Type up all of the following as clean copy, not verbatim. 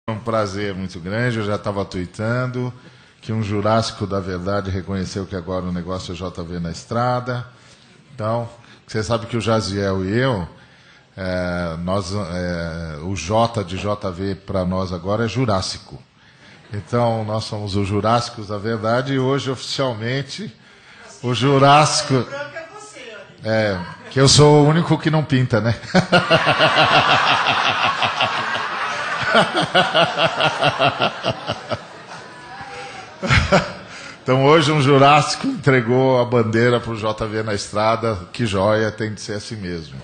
É um prazer muito grande, eu já estava tuitando que um Jurássico da Verdade reconheceu que agora o negócio é JV na estrada. Então, você sabe que o Jaziel e eu, o J de JV para nós agora é Jurássico. Então, nós somos os Jurássicos da Verdade e hoje, oficialmente, o Jurássico... que eu sou o único que não pinta, né? Então hoje um Jurássico entregou a bandeira para o JV na estrada. Que joia, tem de ser assim mesmo.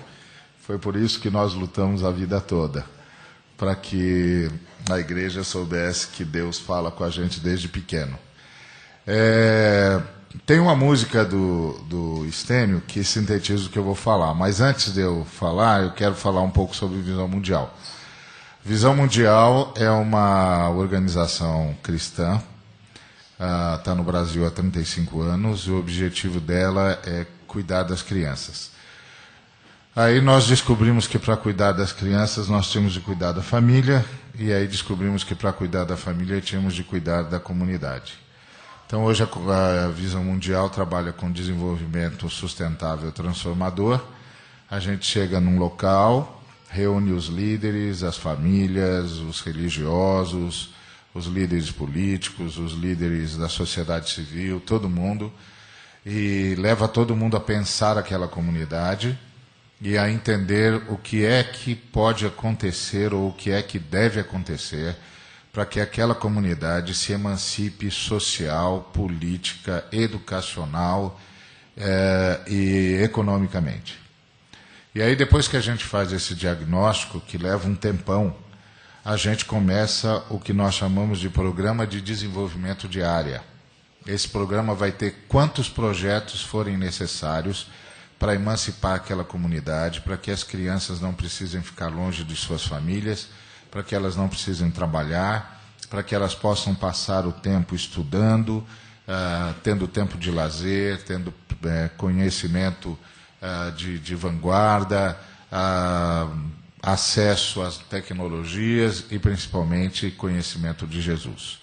Foi por isso que nós lutamos a vida toda, para que a igreja soubesse que Deus fala com a gente desde pequeno. Tem uma música do Estênio que sintetiza o que eu vou falar, mas antes de eu falar, eu quero falar um pouco sobre Visão Mundial. Visão Mundial é uma organização cristã, está no Brasil há 35 anos, e o objetivo dela é cuidar das crianças. Aí nós descobrimos que para cuidar das crianças nós tínhamos de cuidar da família, e aí descobrimos que para cuidar da família tínhamos de cuidar da comunidade. Então hoje a Visão Mundial trabalha com desenvolvimento sustentável transformador. A gente chega num local, reúne os líderes, as famílias, os religiosos, os líderes políticos, os líderes da sociedade civil, todo mundo, e leva todo mundo a pensar aquela comunidade e a entender o que é que pode acontecer ou o que é que deve acontecer para que aquela comunidade se emancipe social, política, educacional e economicamente. E aí, depois que a gente faz esse diagnóstico, que leva um tempão, a gente começa o que nós chamamos de Programa de Desenvolvimento de Área. Esse programa vai ter quantos projetos forem necessários para emancipar aquela comunidade, para que as crianças não precisem ficar longe de suas famílias, para que elas não precisem trabalhar, para que elas possam passar o tempo estudando, tendo tempo de lazer, tendo conhecimento de vanguarda, acesso às tecnologias e, principalmente, conhecimento de Jesus.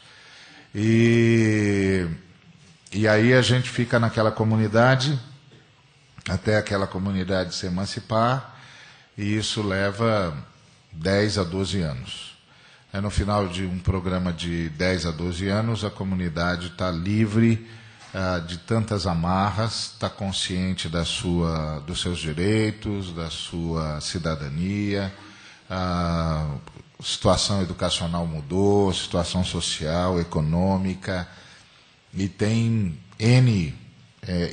E aí a gente fica naquela comunidade, até aquela comunidade se emancipar, e isso leva 10 a 12 anos. Aí, no final de um programa de 10 a 12 anos, a comunidade está livre de tantas amarras, está consciente dos seus direitos, da sua cidadania, a situação educacional mudou, a situação social, econômica, e tem N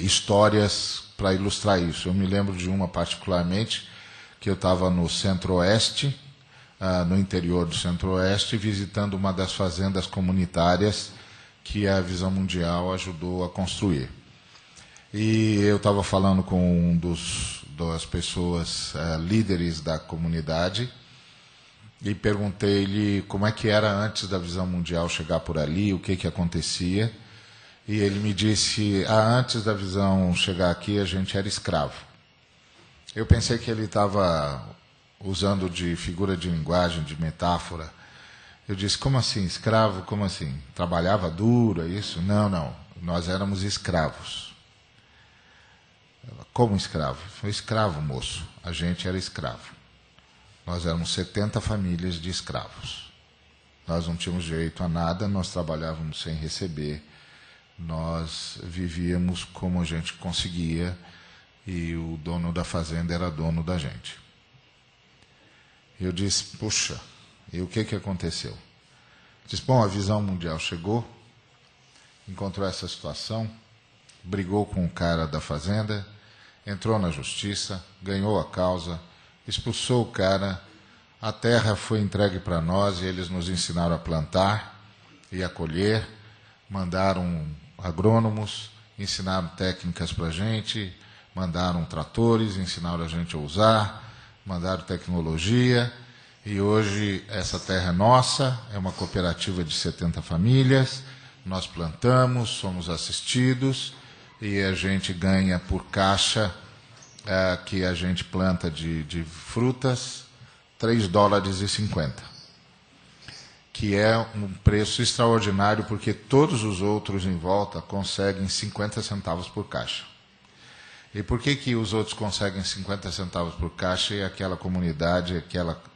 histórias para ilustrar isso. Eu me lembro de uma particularmente, que eu estava no Centro-Oeste, no interior do Centro-Oeste, visitando uma das fazendas comunitárias que a Visão Mundial ajudou a construir. E eu estava falando com das pessoas líderes da comunidade e perguntei-lhe como é que era antes da Visão Mundial chegar por ali, o que acontecia. E ele me disse, antes da Visão chegar aqui, a gente era escravo. Eu pensei que ele estava usando de figura de linguagem, de metáfora. Eu disse, como assim, escravo, como assim? Trabalhava duro, é isso? Não, nós éramos escravos. Ela, como escravo? Foi escravo, moço. A gente era escravo. Nós éramos 70 famílias de escravos. Nós não tínhamos direito a nada, nós trabalhávamos sem receber, nós vivíamos como a gente conseguia e o dono da fazenda era dono da gente. Eu disse, puxa, e o que aconteceu? Disse, bom, a Visão Mundial chegou, encontrou essa situação, brigou com o cara da fazenda, entrou na justiça, ganhou a causa, expulsou o cara, a terra foi entregue para nós e eles nos ensinaram a plantar e a colher, mandaram agrônomos, ensinaram técnicas para a gente, mandaram tratores, ensinaram a gente a usar, mandaram tecnologia, e hoje essa terra é nossa, é uma cooperativa de 70 famílias, nós plantamos, somos assistidos, e a gente ganha por caixa que a gente planta de frutas, $3,50. que é um preço extraordinário, porque todos os outros em volta conseguem 50 centavos por caixa. E por que os outros conseguem 50 centavos por caixa e aquela comunidade,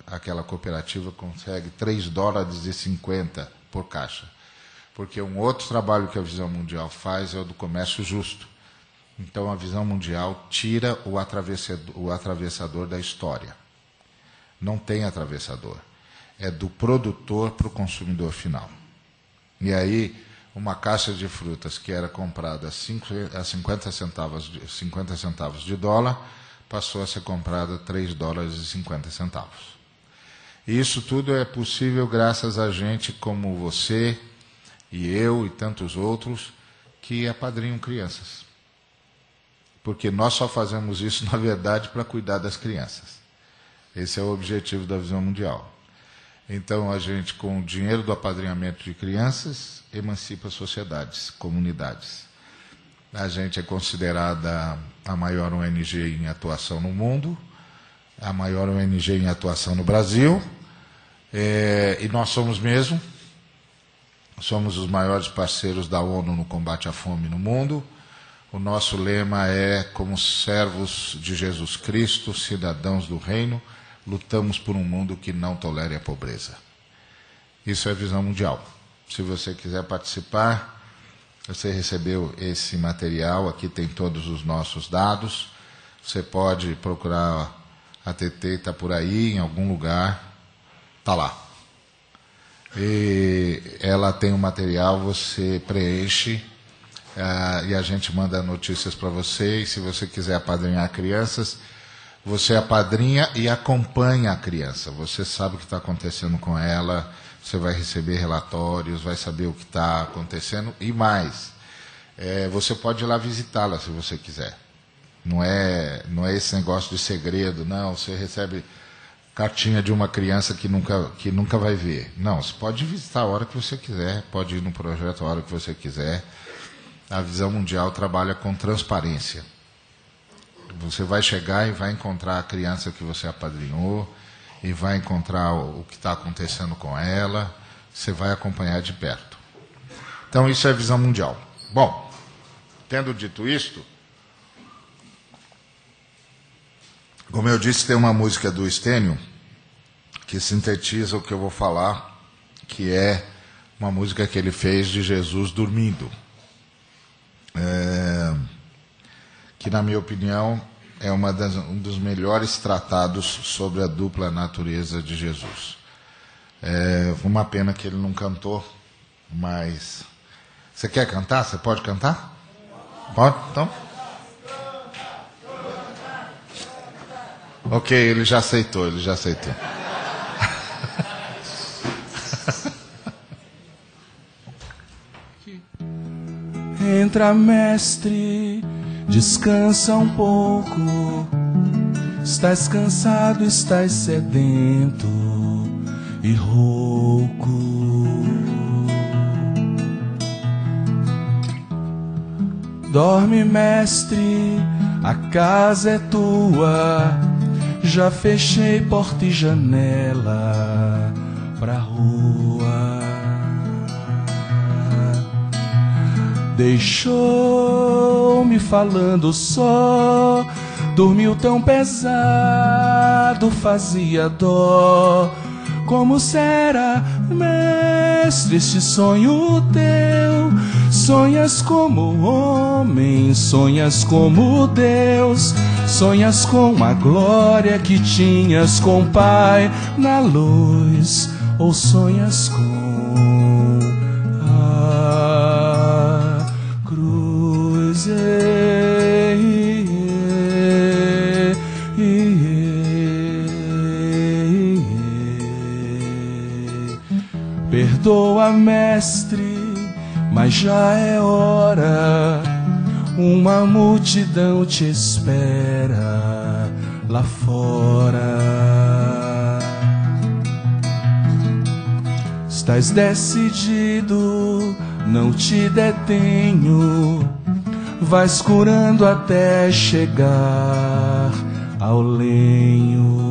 aquela cooperativa consegue 3 dólares e 50 por caixa? Porque um outro trabalho que a Visão Mundial faz é o do comércio justo. Então a Visão Mundial tira o atravessador da história. Não tem atravessador. É do produtor para o consumidor final. E aí, uma caixa de frutas que era comprada a 50 centavos de dólar, passou a ser comprada a 3 dólares e 50 centavos. E isso tudo é possível graças a gente como você e eu e tantos outros que apadrinham crianças. Porque nós só fazemos isso, na verdade, para cuidar das crianças. Esse é o objetivo da Visão Mundial. Então, a gente, com o dinheiro do apadrinhamento de crianças, emancipa sociedades, comunidades. A gente é considerada a maior ONG em atuação no mundo, a maior ONG em atuação no Brasil, e nós somos mesmo. Somos os maiores parceiros da ONU no combate à fome no mundo. O nosso lema é, como servos de Jesus Cristo, cidadãos do reino, lutamos por um mundo que não tolere a pobreza. Isso é Visão Mundial. Se você quiser participar, você recebeu esse material, aqui tem todos os nossos dados. Você pode procurar a TT, está por aí, em algum lugar, está lá. E ela tem um material, você preenche, e a gente manda notícias para você. E se você quiser apadrinhar crianças, você apadrinha e acompanha a criança. Você sabe o que está acontecendo com ela, você vai receber relatórios, vai saber o que está acontecendo. E mais, você pode ir lá visitá-la se você quiser. Não é esse negócio de segredo, não. Você recebe cartinha de uma criança que nunca vai ver. Não, você pode visitar a hora que você quiser, pode ir no projeto a hora que você quiser. A Visão Mundial trabalha com transparência. Você vai chegar e vai encontrar a criança que você apadrinhou, e vai encontrar o que está acontecendo com ela, você vai acompanhar de perto. Então, isso é Visão Mundial. Bom, tendo dito isto, como eu disse, tem uma música do Estênio que sintetiza o que eu vou falar, que é uma música que ele fez de Jesus dormindo. Que, na minha opinião, é um dos melhores tratados sobre a dupla natureza de Jesus. Uma pena que ele não cantou, mas... Você quer cantar? Você pode cantar? Pode? Então? Ok, ele já aceitou. Entra, mestre, descansa um pouco. Estás cansado, estás sedento e rouco. Dorme, mestre, a casa é tua. Já fechei porta e janela pra rua. Deixou-me falando só, dormiu tão pesado, fazia dó. Como será, mestre, este sonho teu? Sonhas como homem, sonhas como Deus, sonhas com a glória que tinhas com o Pai na luz, ou sonhas com a cruz. Perdoa, mestre, mas já é hora. Uma multidão te espera lá fora. Estás decidido, não te detenho. Vais curando até chegar ao lenho.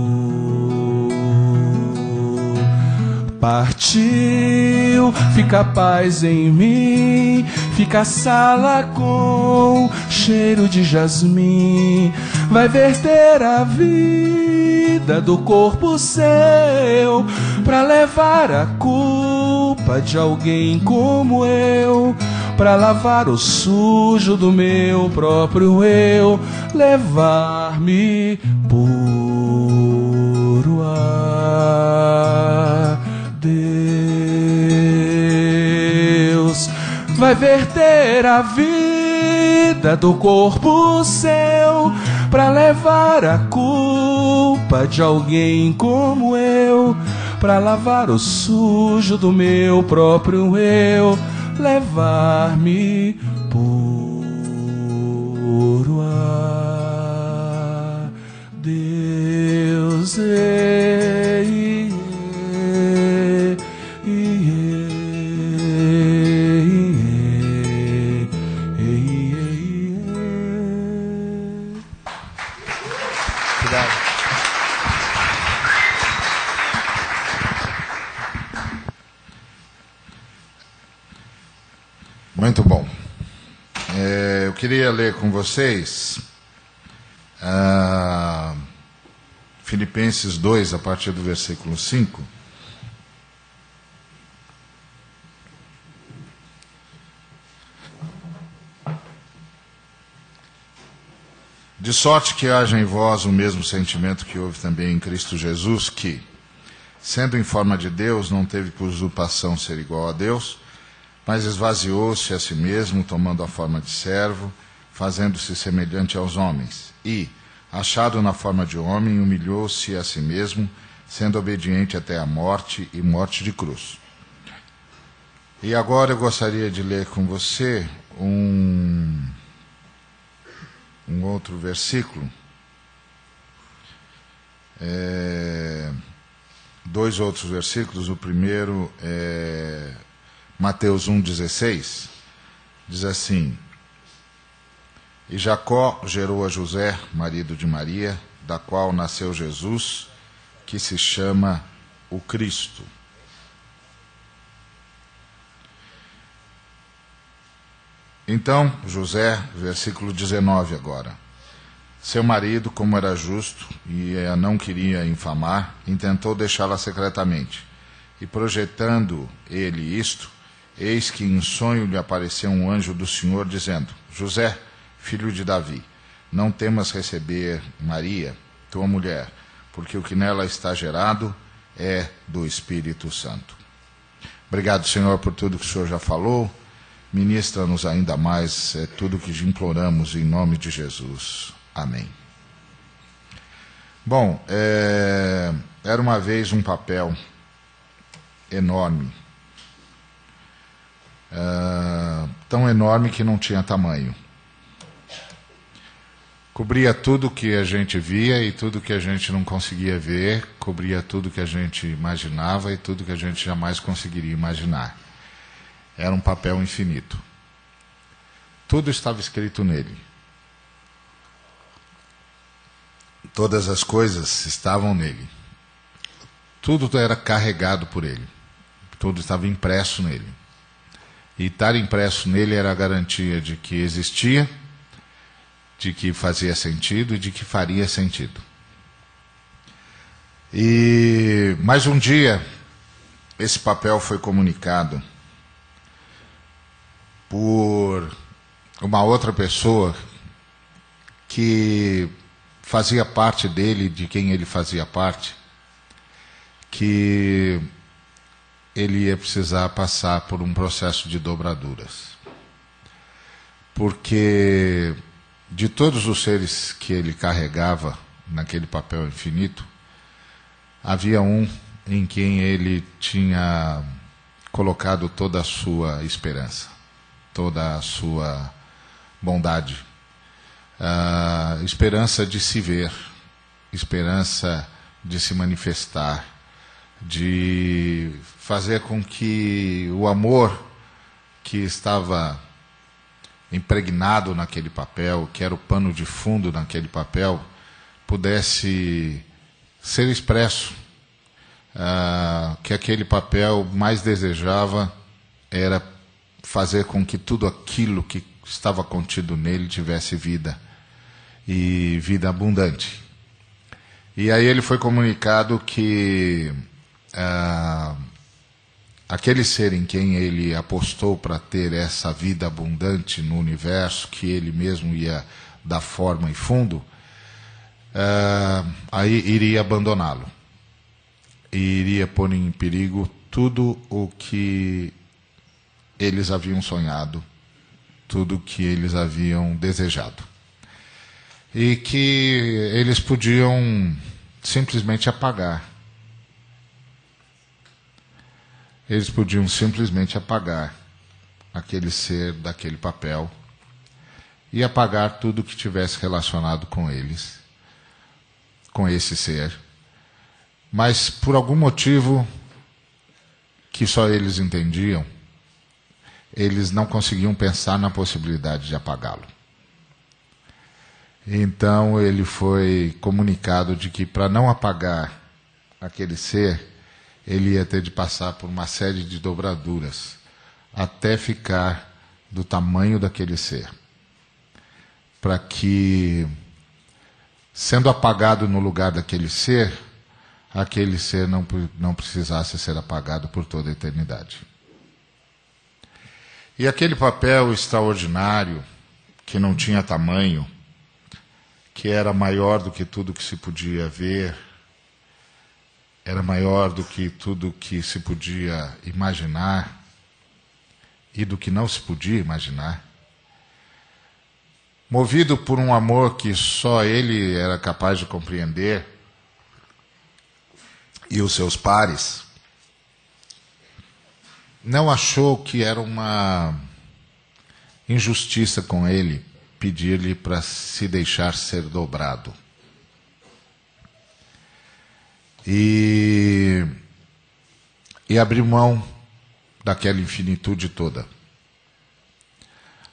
Partiu, fica paz em mim, fica a sala com cheiro de jasmim. Vai verter a vida do corpo seu pra levar a culpa de alguém como eu, pra lavar o sujo do meu próprio eu, levar-me puro a Deus. Vai verter a vida do corpo seu pra levar a culpa de alguém como eu, pra lavar o sujo do meu próprio eu, levar-me puro a Deus. Muito bom. Eu queria ler com vocês Filipenses 2, a partir do versículo 5. De sorte que haja em vós o mesmo sentimento que houve também em Cristo Jesus, que, sendo em forma de Deus, não teve por usurpação ser igual a Deus, mas esvaziou-se a si mesmo, tomando a forma de servo, fazendo-se semelhante aos homens. E, achado na forma de homem, humilhou-se a si mesmo, sendo obediente até a morte e morte de cruz. E agora eu gostaria de ler com você um outro versículo. Dois outros versículos. O primeiro é Mateus 1,16, diz assim: E Jacó gerou a José, marido de Maria, da qual nasceu Jesus, que se chama o Cristo. Então, José, versículo 19 agora. Seu marido, como era justo e a não queria infamar, intentou deixá-la secretamente. E projetando ele isto, eis que em sonho lhe apareceu um anjo do Senhor, dizendo: José, filho de Davi, não temas receber Maria, tua mulher, porque o que nela está gerado é do Espírito Santo. Obrigado, Senhor, por tudo que o Senhor já falou. Ministra-nos ainda mais, tudo o que imploramos em nome de Jesus. Amém. Bom, era uma vez um papel enorme, tão enorme que não tinha tamanho. Cobria tudo que a gente via e tudo que a gente não conseguia ver, cobria tudo que a gente imaginava e tudo que a gente jamais conseguiria imaginar. Era um papel infinito. Tudo estava escrito nele. Todas as coisas estavam nele. Tudo era carregado por ele. Tudo estava impresso nele. E estar impresso nele era a garantia de que existia, de que fazia sentido e de que faria sentido. Mas um dia, esse papel foi comunicado por uma outra pessoa que fazia parte dele, de quem ele fazia parte, que ele ia precisar passar por um processo de dobraduras. Porque de todos os seres que ele carregava naquele papel infinito, havia um em quem ele tinha colocado toda a sua esperança, toda a sua bondade, esperança de se ver, esperança de se manifestar, de fazer com que o amor que estava impregnado naquele papel, que era o pano de fundo naquele papel, pudesse ser expresso que aquele papel mais desejava era fazer com que tudo aquilo que estava contido nele tivesse vida, e vida abundante. E aí ele foi comunicado que aquele ser em quem ele apostou para ter essa vida abundante no universo, que ele mesmo ia dar forma e fundo, aí iria abandoná-lo. E iria pôr em perigo tudo o que eles haviam sonhado, tudo o que eles haviam desejado. E que eles podiam simplesmente apagar. Eles podiam simplesmente apagar aquele ser daquele papel e apagar tudo que tivesse relacionado com eles, com esse ser. Mas por algum motivo que só eles entendiam, eles não conseguiam pensar na possibilidade de apagá-lo. Então ele foi comunicado de que para não apagar aquele ser, ele ia ter de passar por uma série de dobraduras até ficar do tamanho daquele ser. Para que, sendo apagado no lugar daquele ser, aquele ser não precisasse ser apagado por toda a eternidade. E aquele papel extraordinário, que não tinha tamanho, que era maior do que tudo que se podia ver, era maior do que tudo que se podia imaginar e do que não se podia imaginar, movido por um amor que só ele era capaz de compreender, e os seus pares, não achou que era uma injustiça com ele pedir-lhe para se deixar ser dobrado. E abriu mão daquela infinitude toda.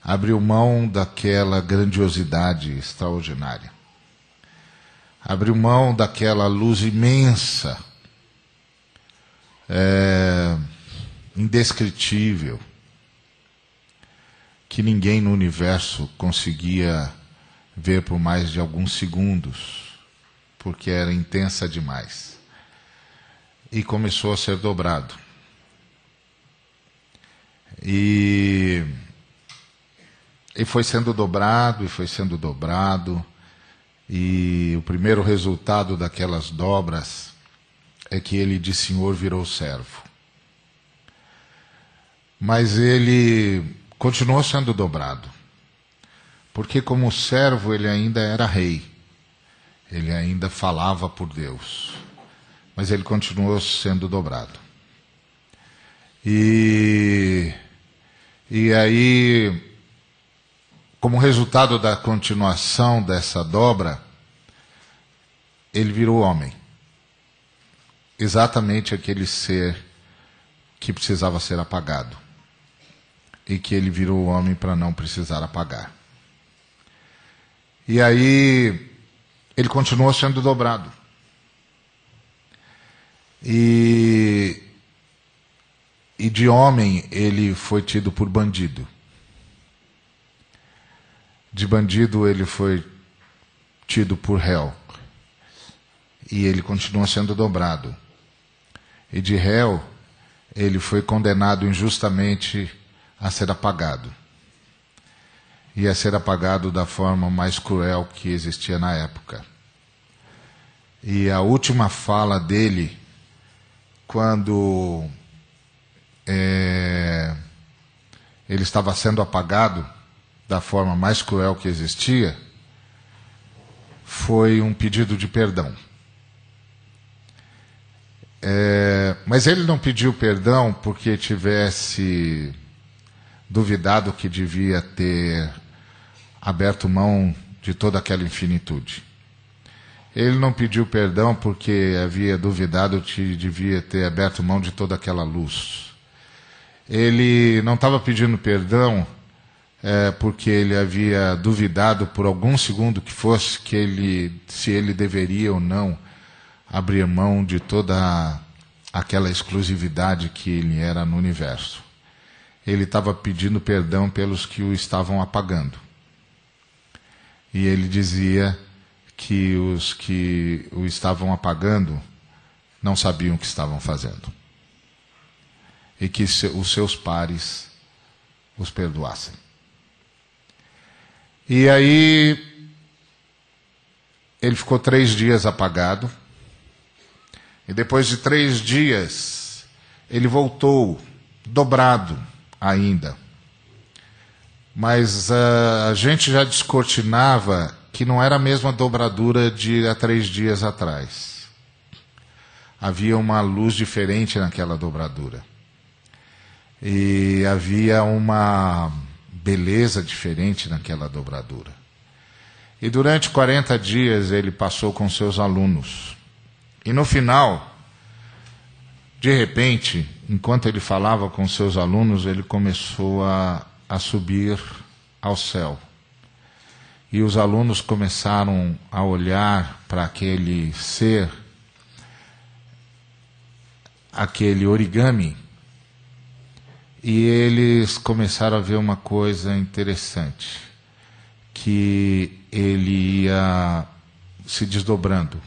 Abriu mão daquela grandiosidade extraordinária. Abriu mão daquela luz imensa, indescritível, que ninguém no universo conseguia ver por mais de alguns segundos, porque era intensa demais. E começou a ser dobrado. E foi sendo dobrado, e foi sendo dobrado, e o primeiro resultado daquelas dobras é que ele de senhor virou servo. Mas ele continuou sendo dobrado, porque como servo ele ainda era rei, ele ainda falava por Deus, mas ele continuou sendo dobrado. E aí, como resultado da continuação dessa dobra, ele virou homem. Exatamente aquele ser que precisava ser apagado. E que ele virou homem para não precisar apagar. E aí, ele continuou sendo dobrado. E de homem, ele foi tido por bandido. De bandido, ele foi tido por réu. E ele continuou sendo dobrado. E de réu, ele foi condenado injustamente a ser apagado. E a ser apagado da forma mais cruel que existia na época. E a última fala dele, quando ele estava sendo apagado da forma mais cruel que existia, foi um pedido de perdão. Mas ele não pediu perdão porque tivesse duvidado que devia ter aberto mão de toda aquela infinitude. Ele não pediu perdão porque havia duvidado que devia ter aberto mão de toda aquela luz. Ele não estava pedindo perdão porque ele havia duvidado por algum segundo que fosse se ele deveria ou não abrir mão de toda aquela exclusividade que ele era no universo. Ele estava pedindo perdão pelos que o estavam apagando. E ele dizia que os que o estavam apagando não sabiam o que estavam fazendo. E que os seus pares os perdoassem. E aí, ele ficou 3 dias apagado. E depois de 3 dias, ele voltou, dobrado ainda. Mas a gente já descortinava que não era a mesma dobradura de há 3 dias atrás. Havia uma luz diferente naquela dobradura. E havia uma beleza diferente naquela dobradura. E durante 40 dias ele passou com seus alunos. E no final, de repente, enquanto ele falava com seus alunos, ele começou a subir ao céu. E os alunos começaram a olhar para aquele ser, aquele origami, e eles começaram a ver uma coisa interessante, que ele ia se desdobrando,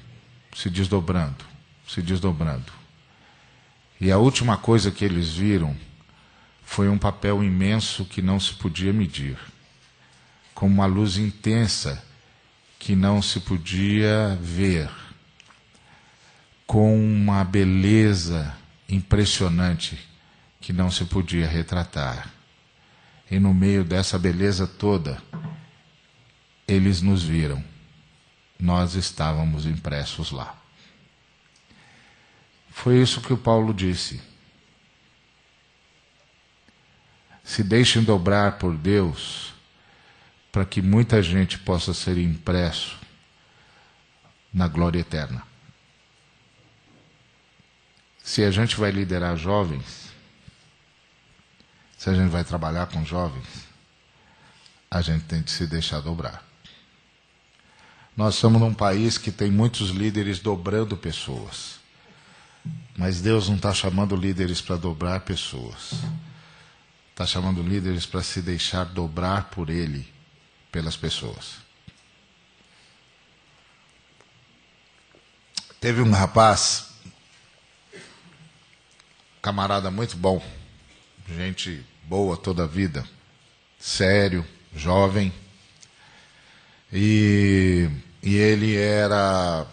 se desdobrando, se desdobrando. E a última coisa que eles viram foi um papel imenso que não se podia medir, com uma luz intensa que não se podia ver, com uma beleza impressionante que não se podia retratar. E no meio dessa beleza toda, eles nos viram. Nós estávamos impressos lá. Foi isso que o Paulo disse. Se deixem dobrar por Deus, para que muita gente possa ser impresso na glória eterna. Se a gente vai liderar jovens, se a gente vai trabalhar com jovens, a gente tem que se deixar dobrar. Nós estamos num país que tem muitos líderes dobrando pessoas. Mas Deus não está chamando líderes para dobrar pessoas. Está chamando líderes para se deixar dobrar por Ele, pelas pessoas. Teve um rapaz, camarada muito bom, gente boa toda a vida, sério, jovem, e ele era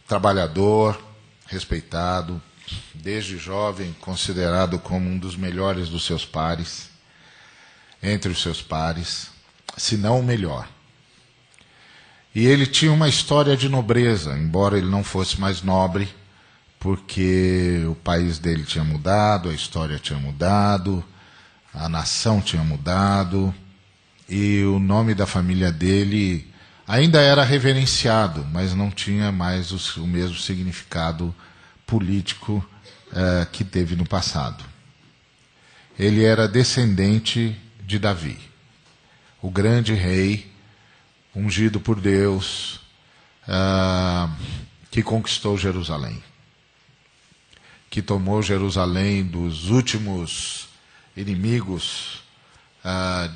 trabalhador, respeitado, desde jovem considerado como um dos melhores dos seus pares, entre os seus pares, se não o melhor. E ele tinha uma história de nobreza, embora ele não fosse mais nobre, porque o país dele tinha mudado, a história tinha mudado, a nação tinha mudado, e o nome da família dele ainda era reverenciado, mas não tinha mais o mesmo significado político que teve no passado. Ele era descendente de Davi, o grande rei, ungido por Deus, que conquistou Jerusalém, que tomou Jerusalém dos últimos inimigos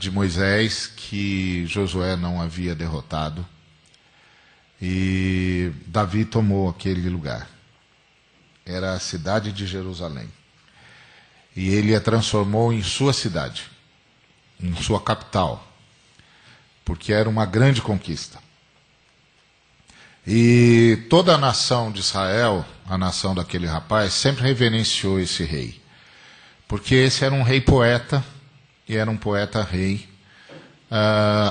de Moisés, que Josué não havia derrotado. E Davi tomou aquele lugar. Era a cidade de Jerusalém. E ele a transformou em sua cidade, em sua capital, porque era uma grande conquista. E toda a nação de Israel, a nação daquele rapaz, sempre reverenciou esse rei, porque esse era um rei poeta, e era um poeta rei,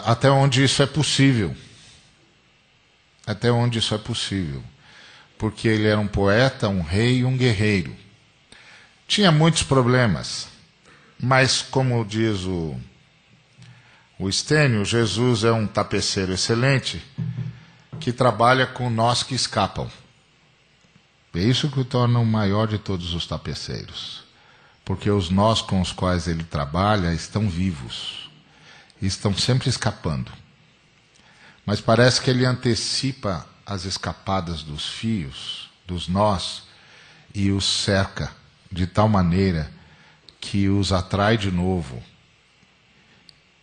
até onde isso é possível. Até onde isso é possível. Porque ele era um poeta, um rei e um guerreiro. Tinha muitos problemas, mas como diz o Estênio, Jesus é um tapeceiro excelente que trabalha com nós que escapam. É isso que o torna o maior de todos os tapeceiros. Porque os nós com os quais ele trabalha estão vivos, estão sempre escapando. Mas parece que ele antecipa as escapadas dos fios, dos nós, e os cerca de tal maneira que os atrai de novo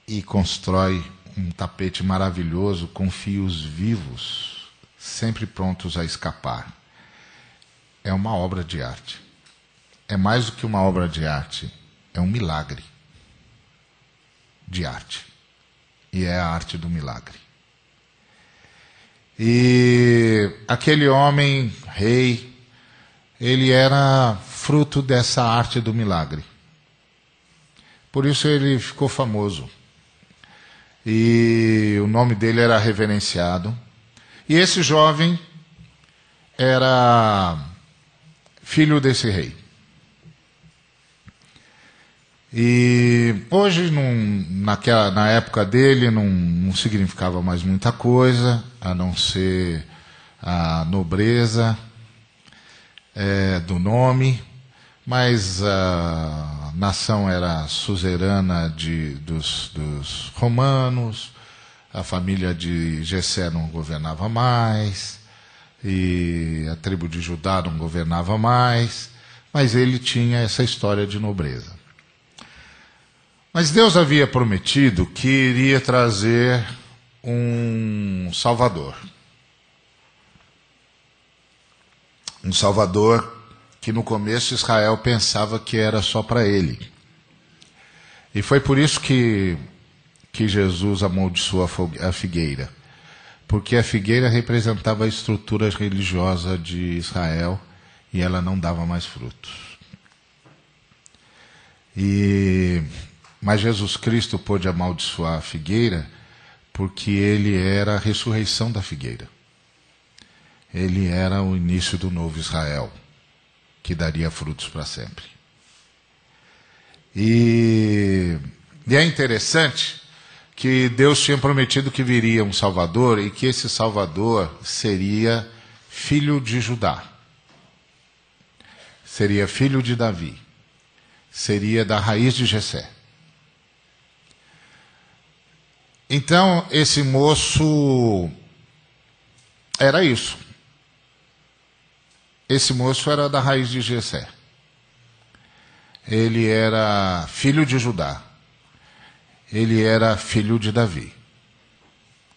e constrói um tapete maravilhoso com fios vivos, sempre prontos a escapar. É uma obra de arte. É mais do que uma obra de arte, é um milagre de arte. E é a arte do milagre. E aquele homem, rei, ele era fruto dessa arte do milagre. Por isso ele ficou famoso. E o nome dele era reverenciado. E esse jovem era filho desse rei. E hoje, na época dele, não significava mais muita coisa, a não ser a nobreza do nome, mas a nação era suzerana dos romanos, a família de Jessé não governava mais, e a tribo de Judá não governava mais, mas ele tinha essa história de nobreza. Mas Deus havia prometido que iria trazer um Salvador. Um Salvador que no começo Israel pensava que era só para ele. E foi por isso que Jesus amaldiçoou a figueira. Porque a figueira representava a estrutura religiosa de Israel e ela não dava mais frutos. Mas Jesus Cristo pôde amaldiçoar a figueira porque ele era a ressurreição da figueira. Ele era o início do novo Israel, que daria frutos para sempre. E é interessante que Deus tinha prometido que viria um Salvador e que esse Salvador seria filho de Judá. Seria filho de Davi. Seria da raiz de Jessé. Então, esse moço era isso. Esse moço era da raiz de Jessé. Ele era filho de Judá. Ele era filho de Davi.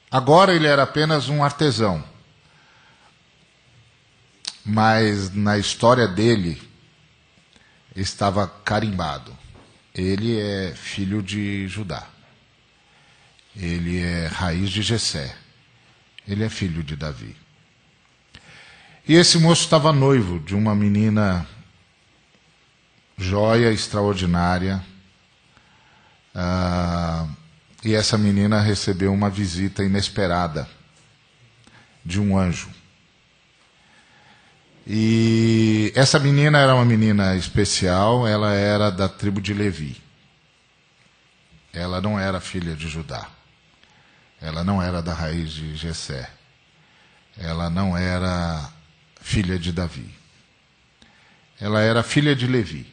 Agora ele era apenas um artesão. Mas na história dele estava carimbado. Ele é filho de Judá. Ele é raiz de Jessé. Ele é filho de Davi. E esse moço estava noivo de uma menina joia, extraordinária. E essa menina recebeu uma visita inesperada de um anjo. E essa menina era uma menina especial, ela era da tribo de Levi. Ela não era filha de Judá. Ela não era da raiz de Jessé. Ela não era filha de Davi. Ela era filha de Levi.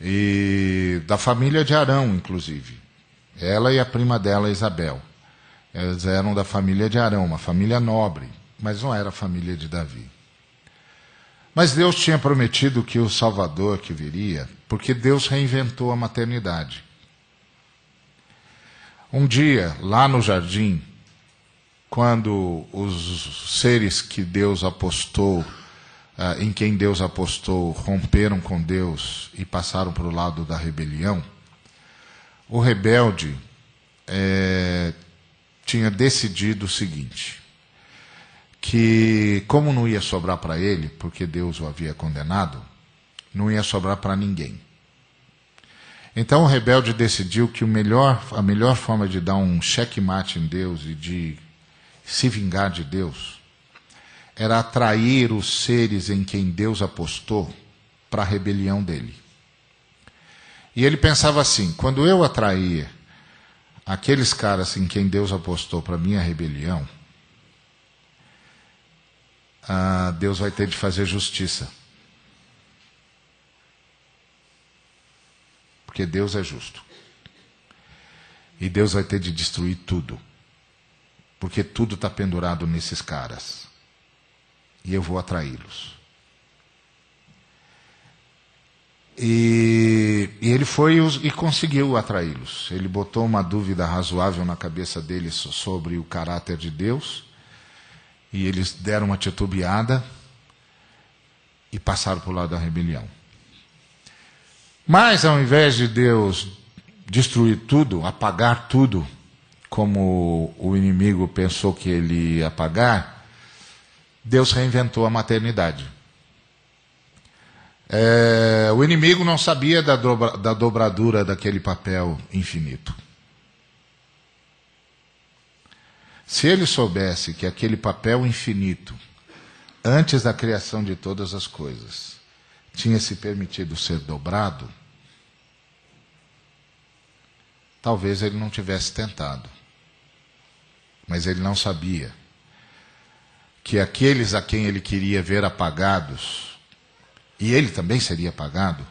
E da família de Arão, inclusive. Ela e a prima dela, Isabel. Elas eram da família de Arão, uma família nobre, mas não era a família de Davi. Mas Deus tinha prometido que o Salvador que viria, porque Deus reinventou a maternidade. Um dia, lá no jardim, quando os seres que Deus apostou, em quem Deus apostou, romperam com Deus e passaram para o lado da rebelião, o rebelde tinha decidido o seguinte, que como não ia sobrar para ele, porque Deus o havia condenado, não ia sobrar para ninguém. Então o rebelde decidiu que a melhor forma de dar um checkmate em Deus e de se vingar de Deus era atrair os seres em quem Deus apostou para a rebelião dele. E ele pensava assim, quando eu atrair aqueles caras em quem Deus apostou para a minha rebelião, Deus vai ter de fazer justiça. Porque Deus é justo. E Deus vai ter de destruir tudo. Porque tudo está pendurado nesses caras. E eu vou atraí-los. E ele foi e conseguiu atraí-los. Ele botou uma dúvida razoável na cabeça deles sobre o caráter de Deus, e eles deram uma titubeada e passaram para o lado da rebelião. Mas, ao invés de Deus destruir tudo, apagar tudo, como o inimigo pensou que ele ia apagar, Deus reinventou a maternidade. O inimigo não sabia da dobradura daquele papel infinito. Se ele soubesse que aquele papel infinito, antes da criação de todas as coisas, tinha se permitido ser dobrado, talvez ele não tivesse tentado. Mas ele não sabia que aqueles a quem ele queria ver apagados, e ele também seria apagado,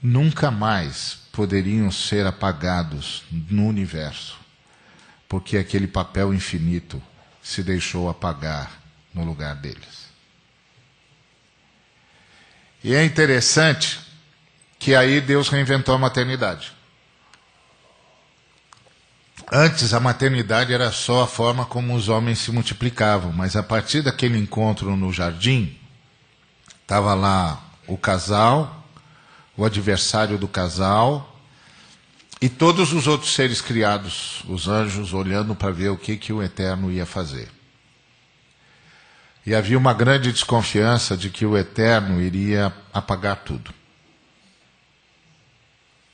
nunca mais poderiam ser apagados no universo, porque aquele papel infinito se deixou apagar no lugar deles. E é interessante que aí Deus reinventou a maternidade. Antes a maternidade era só a forma como os homens se multiplicavam, mas a partir daquele encontro no jardim, estava lá o casal, o adversário do casal, e todos os outros seres criados, os anjos, olhando para ver o que o Eterno ia fazer. E havia uma grande desconfiança de que o Eterno iria apagar tudo.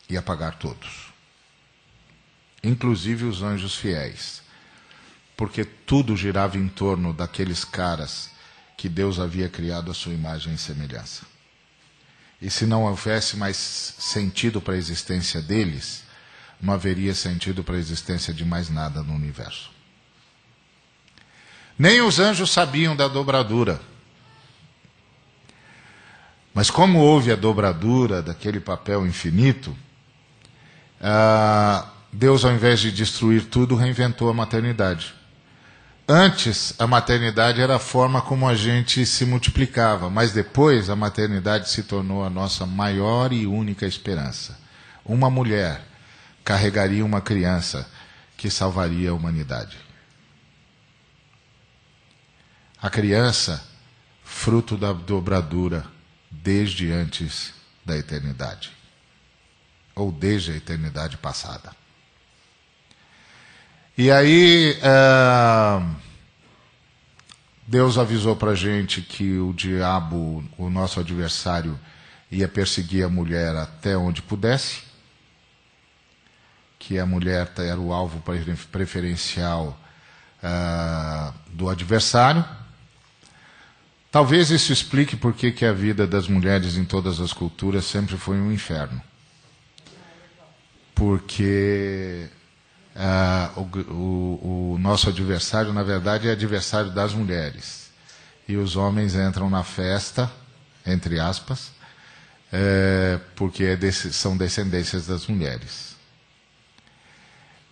Ia apagar todos. Inclusive os anjos fiéis. Porque tudo girava em torno daqueles caras que Deus havia criado à sua imagem e semelhança. E se não houvesse mais sentido para a existência deles, não haveria sentido para a existência de mais nada no universo. Nem os anjos sabiam da dobradura. Mas como houve a dobradura daquele papel infinito, Deus, ao invés de destruir tudo, reinventou a maternidade. Antes, a maternidade era a forma como a gente se multiplicava, mas depois a maternidade se tornou a nossa maior e única esperança. Uma mulher carregaria uma criança que salvaria a humanidade. A criança, fruto da dobradura desde antes da eternidade, ou desde a eternidade passada. E aí, Deus avisou para a gente que o diabo, o nosso adversário, ia perseguir a mulher até onde pudesse, que a mulher era o alvo preferencial do adversário. Talvez isso explique por que a vida das mulheres em todas as culturas sempre foi um inferno. Porque o nosso adversário, na verdade, é adversário das mulheres. E os homens entram na festa, entre aspas, porque são descendências das mulheres.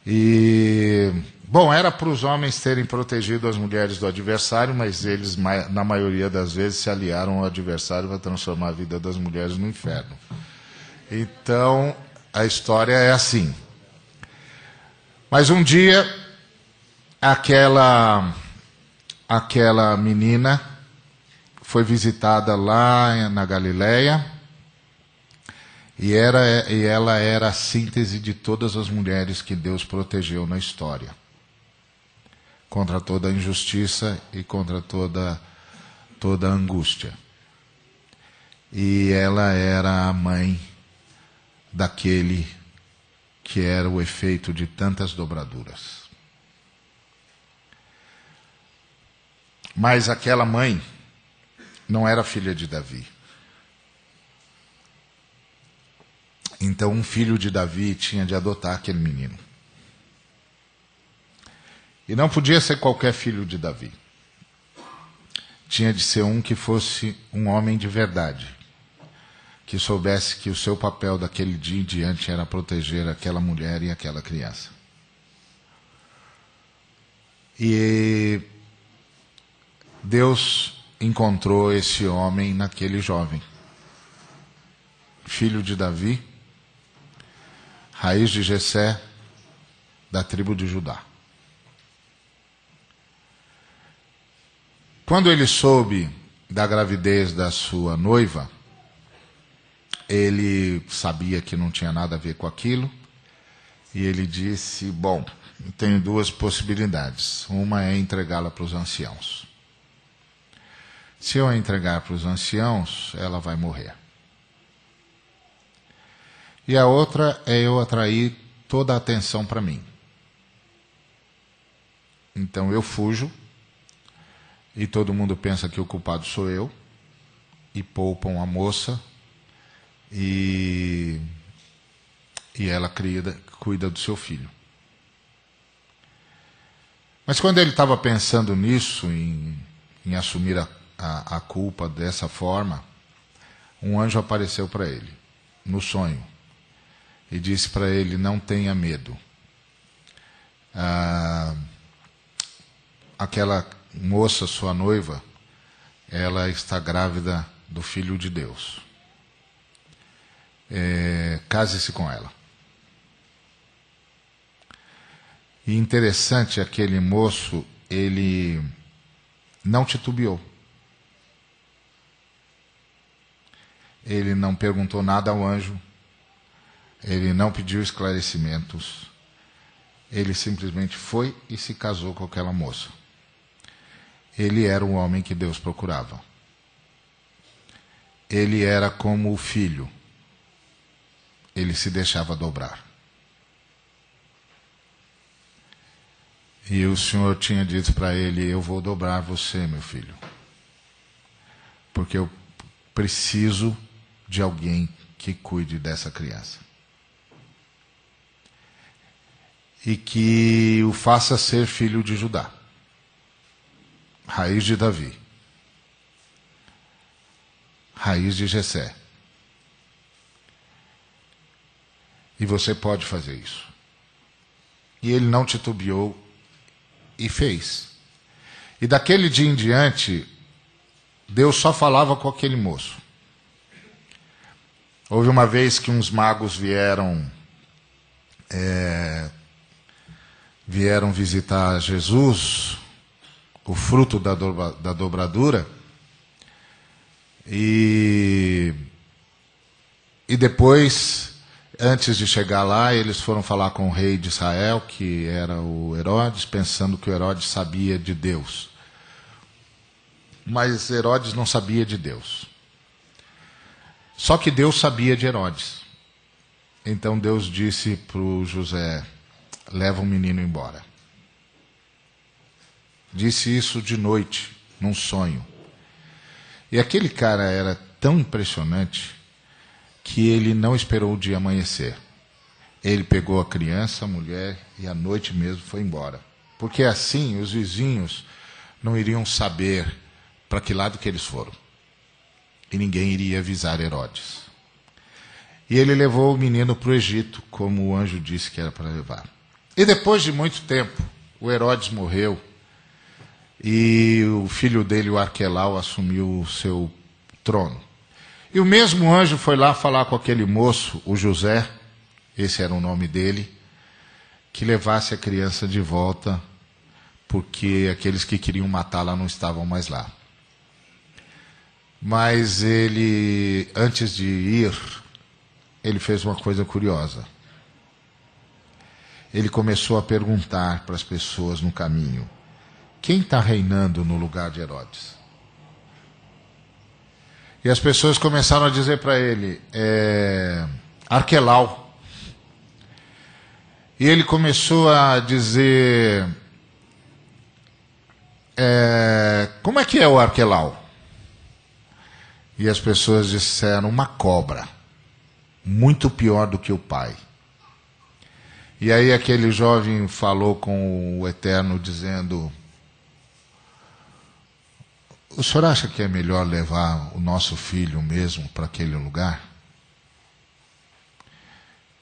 E, bom, era para os homens terem protegido as mulheres do adversário, mas eles, na maioria das vezes, se aliaram ao adversário para transformar a vida das mulheres no inferno. Então, a história é assim. Mas um dia, aquela menina foi visitada lá na Galileia, e ela era a síntese de todas as mulheres que Deus protegeu na história, contra toda a injustiça e contra toda a angústia. E ela era a mãe daquele que era o efeito de tantas dobraduras. Mas aquela mãe não era filha de Davi. Então um filho de Davi tinha de adotar aquele menino. E não podia ser qualquer filho de Davi. Tinha de ser um que fosse um homem de verdade, que soubesse que o seu papel daquele dia em diante era proteger aquela mulher e aquela criança. E Deus encontrou esse homem naquele jovem. filho de Davi, raiz de Jessé, da tribo de Judá. Quando ele soube da gravidez da sua noiva, ele sabia que não tinha nada a ver com aquilo, e ele disse, bom, tenho duas possibilidades. Uma é entregá-la para os anciãos. Se eu a entregar para os anciãos, ela vai morrer. E a outra é eu atrair toda a atenção para mim. Então eu fujo, e todo mundo pensa que o culpado sou eu, e poupam a moça, e ela cuida do seu filho. Mas quando ele estava pensando nisso, em assumir a culpa dessa forma, um anjo apareceu para ele, no sonho, e disse para ele, não tenha medo. Aquela moça, sua noiva, ela está grávida do Filho de Deus. Case-se com ela. E interessante, aquele moço, ele não titubeou. Ele não perguntou nada ao anjo. Ele não pediu esclarecimentos. Ele simplesmente foi e se casou com aquela moça. Ele era o homem que Deus procurava. Ele era como o filho. Ele se deixava dobrar. E o Senhor tinha dito para ele, eu vou dobrar você, meu filho. Porque eu preciso de alguém que cuide dessa criança. E que o faça ser filho de Judá. Raiz de Davi. Raiz de Jessé. E você pode fazer isso. E ele não titubeou e fez. E daquele dia em diante, Deus só falava com aquele moço. Houve uma vez que uns magos vieram visitar Jesus, o fruto da dobradura, e depois, antes de chegar lá, eles foram falar com o rei de Israel, que era o Herodes, pensando que o Herodes sabia de Deus. Mas Herodes não sabia de Deus. Só que Deus sabia de Herodes. Então Deus disse para o José, leva o menino embora. Disse isso de noite, num sonho. E aquele cara era tão impressionante que ele não esperou o dia amanhecer. Ele pegou a criança, a mulher, e à noite mesmo foi embora. Porque assim os vizinhos não iriam saber para que lado que eles foram. E ninguém iria avisar Herodes. E ele levou o menino para o Egito, como o anjo disse que era para levar. E depois de muito tempo, o Herodes morreu, e o filho dele, o Arquelau, assumiu o seu trono. E o mesmo anjo foi lá falar com aquele moço, o José, esse era o nome dele, que levasse a criança de volta, porque aqueles que queriam matá-la não estavam mais lá. Mas ele, antes de ir, ele fez uma coisa curiosa. Ele começou a perguntar para as pessoas no caminho, quem está reinando no lugar de Herodes? E as pessoas começaram a dizer para ele, Arquelau. E ele começou a dizer, como é que é o Arquelau? E as pessoas disseram, uma cobra, muito pior do que o pai. E aí aquele jovem falou com o Eterno, dizendo, o senhor acha que é melhor levar o nosso filho mesmo para aquele lugar?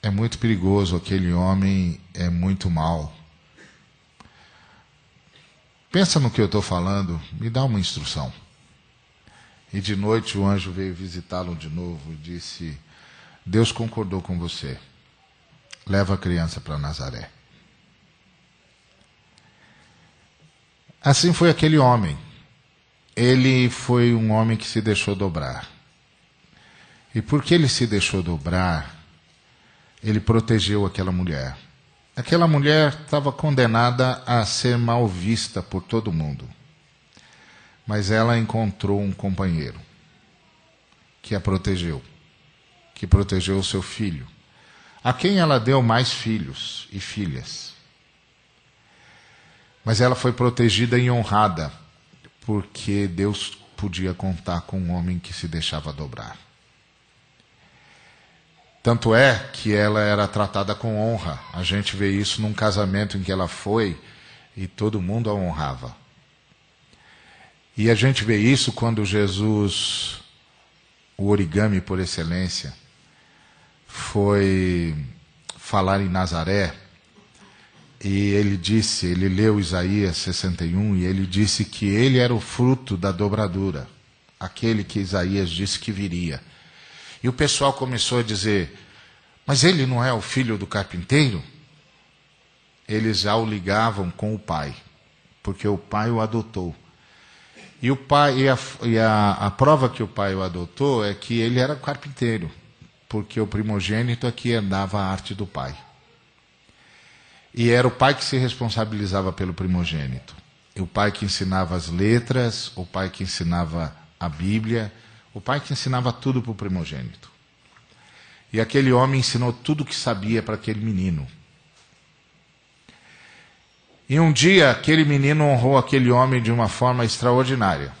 É muito perigoso, aquele homem é muito mau. Pensa no que eu estou falando, me dá uma instrução. E de noite o anjo veio visitá-lo de novo e disse, Deus concordou com você. Leva a criança para Nazaré. Assim foi aquele homem. Ele foi um homem que se deixou dobrar. E porque ele se deixou dobrar, ele protegeu aquela mulher. Aquela mulher estava condenada a ser mal vista por todo mundo. Mas ela encontrou um companheiro que a protegeu, que protegeu o seu filho, a quem ela deu mais filhos e filhas. Mas ela foi protegida e honrada, porque Deus podia contar com um homem que se deixava dobrar. Tanto é que ela era tratada com honra. A gente vê isso num casamento em que ela foi e todo mundo a honrava. E a gente vê isso quando Jesus, o origami por excelência, foi falar em Nazaré. E ele leu Isaías 61 e ele disse que ele era o fruto da dobradura, aquele que Isaías disse que viria. E o pessoal começou a dizer, mas ele não é o filho do carpinteiro? Eles já o ligavam com o pai, porque o pai o adotou. E o pai, a prova que o pai o adotou é que ele era carpinteiro, porque o primogênito é que herdava a arte do pai. E era o pai que se responsabilizava pelo primogênito. O pai que ensinava as letras, o pai que ensinava a Bíblia, o pai que ensinava tudo para o primogênito. E aquele homem ensinou tudo o que sabia para aquele menino. E um dia aquele menino honrou aquele homem de uma forma extraordinária.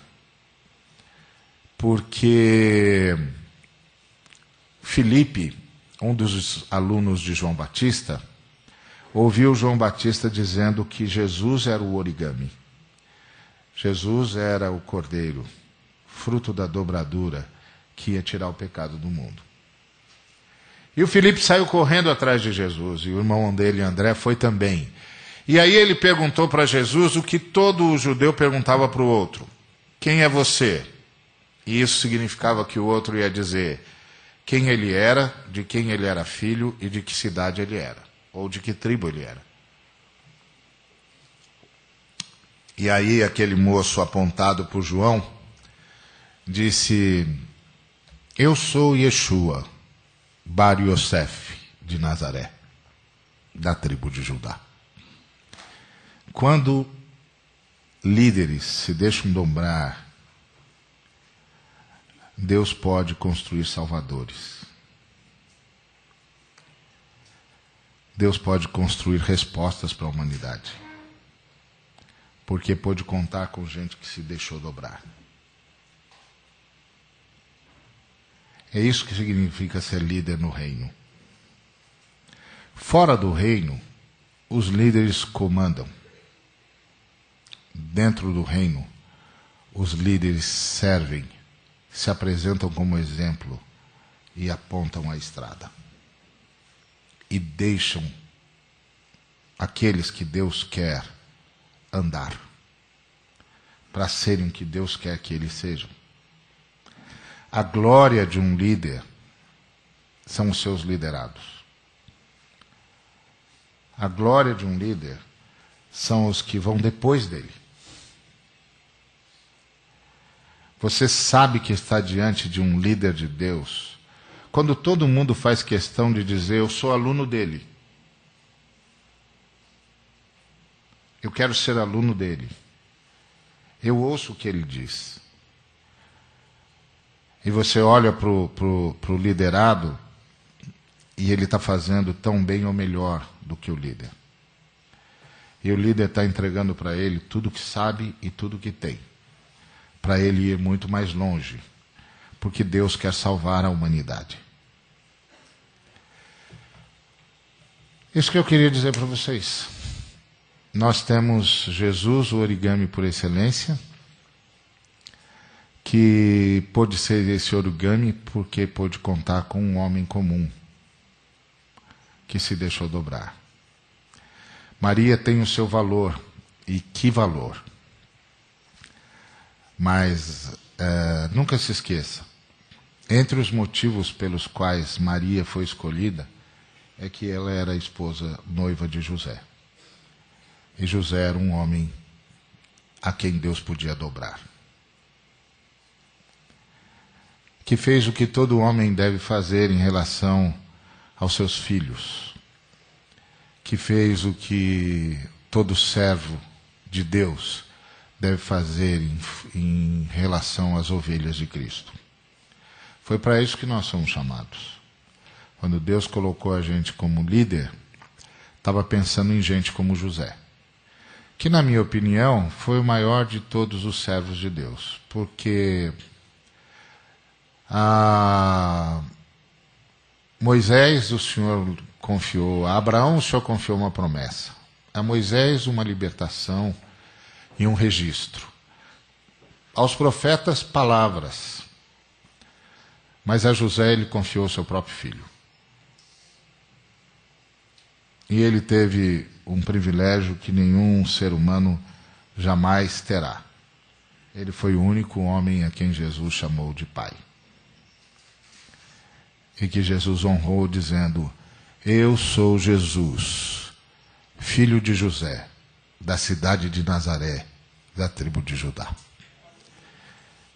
Porque Filipe, um dos alunos de João Batista, ouviu João Batista dizendo que Jesus era o origami. Jesus era o cordeiro, fruto da dobradura, que ia tirar o pecado do mundo. E o Filipe saiu correndo atrás de Jesus, e o irmão dele, André, foi também. E aí ele perguntou para Jesus o que todo judeu perguntava para o outro. Quem é você? E isso significava que o outro ia dizer quem ele era, de quem ele era filho e de que cidade ele era, ou de que tribo ele era. E aí aquele moço apontado por João disse, eu sou Yeshua, Bar Yosef, de Nazaré, da tribo de Judá. Quando líderes se deixam dobrar, Deus pode construir salvadores. Deus pode construir respostas para a humanidade. Porque pode contar com gente que se deixou dobrar. É isso que significa ser líder no reino. Fora do reino, os líderes comandam. Dentro do reino, os líderes servem, se apresentam como exemplo e apontam a estrada. E deixam aqueles que Deus quer andar, para serem o que Deus quer que eles sejam. A glória de um líder são os seus liderados. A glória de um líder são os que vão depois dele. Você sabe que está diante de um líder de Deus quando todo mundo faz questão de dizer, eu sou aluno dele. Eu quero ser aluno dele. Eu ouço o que ele diz. E você olha para o liderado e ele está fazendo tão bem ou melhor do que o líder. E o líder está entregando para ele tudo que sabe e tudo que tem. Para ele ir muito mais longe. Porque Deus quer salvar a humanidade. Isso que eu queria dizer para vocês. Nós temos Jesus, o origami por excelência, que pôde ser esse origami porque pôde contar com um homem comum, que se deixou dobrar. Maria tem o seu valor, e que valor. Mas nunca se esqueça, Entre os motivos pelos quais Maria foi escolhida, é que ela era a esposa noiva de José. E José era um homem a quem Deus podia dobrar. Que fez o que todo homem deve fazer em relação aos seus filhos. Que fez o que todo servo de Deus deve fazer em relação às ovelhas de Cristo. Foi para isso que nós somos chamados. Quando Deus colocou a gente como líder, estava pensando em gente como José, que, na minha opinião, foi o maior de todos os servos de Deus, porque a Moisés o Senhor confiou, a Abraão o Senhor confiou uma promessa, a Moisés uma libertação e um registro, aos profetas palavras, mas a José ele confiou seu próprio filho. E ele teve um privilégio que nenhum ser humano jamais terá. Ele foi o único homem a quem Jesus chamou de pai. E que Jesus honrou dizendo: eu sou Jesus, filho de José, da cidade de Nazaré, da tribo de Judá.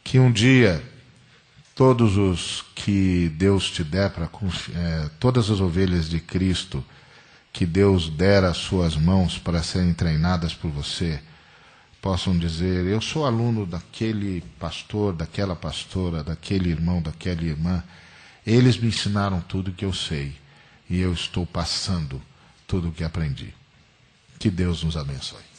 Que um dia todos os que Deus te der para todas as ovelhas de Cristo que Deus dera às suas mãos para serem treinadas por você, possam dizer: eu sou aluno daquele pastor, daquela pastora, daquele irmão, daquela irmã. Eles me ensinaram tudo o que eu sei e eu estou passando tudo o que aprendi. Que Deus nos abençoe.